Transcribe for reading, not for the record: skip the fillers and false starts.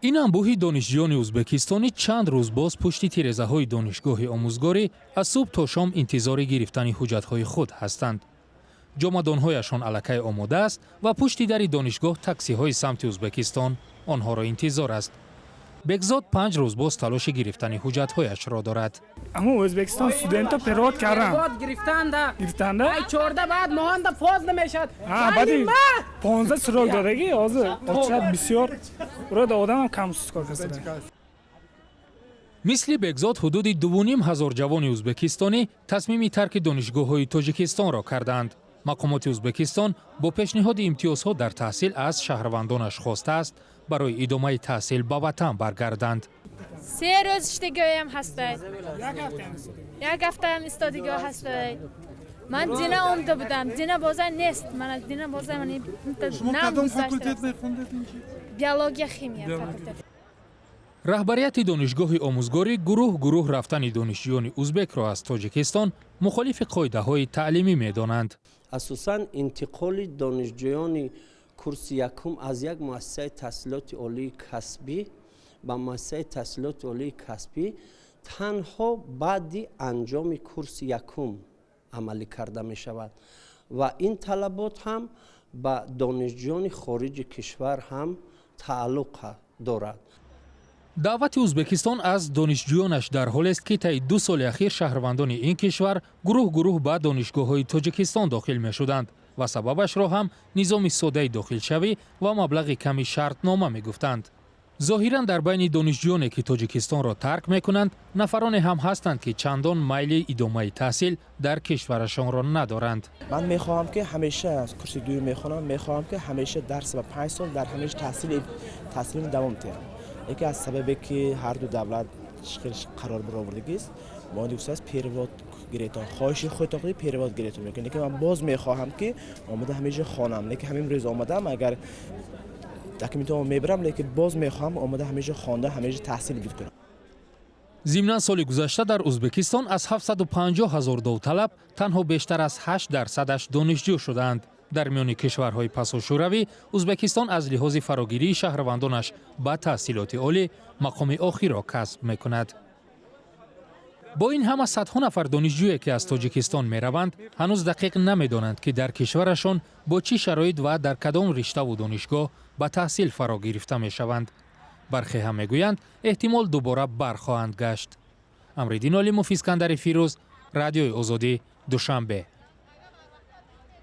این انبوهی دانشجویان ازبکستانی چند روز باز پشت تیره‌های دانشگاه آموزگاری از صبح تا شام انتظار گرفتن حجت‌های خود هستند. جامدان‌هایشان الکی آماده است و پشت در دانشگاه تاکسی‌های سمت ازبکستان آنها را انتظار است. بگزاد 5 روز باز تلاش گرفتن حجت‌هایش را دارد. اما ازبکستان استودنتا پیروت کردن. گرفتند. 14 بعد مهنده فاز نمیشد. بعدی 15 سراغ دادگی حاضر. چقدر بسیار برای آدم هم کم کار کرده. مثل بگزاد حدود 2,500 جوان ازبکستانی تصمیم ترک دانشگاه‌های تاجیکستان را کردند. مقامات ازبکستان با پیشنهاد امتیازها در تحصیل از شهروندانش خواسته است برای ادامه تحصیل به وطن برگردند. 3 روز اشتگاهی هم هستید. یک هفته هم استادگاه هستید. من دینا آمده بودم. دینا بازه نیست. من از دینا بازه من نام گذاشته. بیولوژی شیمی فاکولته. رهبریت دانشگاه آموزگاری گروه رفتن دانشجویان ازبک را از تاجیکستان مخالف قاعده‌های تعلیمی می‌دانند. اساساً انتقال دانشجویان کورس یکم از یک مؤسسه تحصیلات عالی کسبی به مؤسسه تحصیلات عالی کسبی تنها بعد انجام کورس یکم عملی کرده می شود و این طلبات هم به دانشجویان خارج کشور هم تعلق دارد. دعوت ازبکستان از دانشجویانش در حال است که طی 2 سال اخیر شهروندان این کشور گروه به دانشگاه‌های تاجیکستان داخل می‌شدند و سببش را هم نظام ساده داخل شوی و مبلغ کمی شرطنامه می‌گفتند. ظاهراً در بین دانشجویانی که تاجیکستان را ترک می‌کنند نفرانی هم هستند که چندان میل ادامه تحصیل در کشورشان را ندارند. من می‌خواهم که همیشه از کورس دوم می‌خوانم که همیشه درس و 5 سال در همیشه تحصیل دوام دهم. یکی از سببی که هر دو دولت قرار برآوردگی است ما دوست است پیروات گرفتن خواهش خود تا پیروات گرفتن میکنه که من باز میخواهم که آمده همیشه خوانم لیکن همین روز آمدم اگر دکمنتم میبرم لیکن باز میخواهم آمده همیشه خوانده همیشه تحصیل بکنم. ضمن سال گذشته در ازبکستان از 750,000 داوطلب تنها بیشتر از 8% دانشجو شدند. در میان کشورهای پساشوروی ازبکستان از لحاظ فراگیری شهروندانش به تحصیلات عالی مقام آخر را کسب میکند. با این همه صدها نفر دانشجویی که از تاجیکستان میروند هنوز دقیق نمیدانند که در کشورشان با چه شرایط و در کدام رشته و دانشگاه به تحصیل فرا گرفته میشوند. برخی هم میگویند احتمال دوباره برخواهند گشت. امردین علی، اسکندر فیروز، رادیوی آزادی، دوشنبه.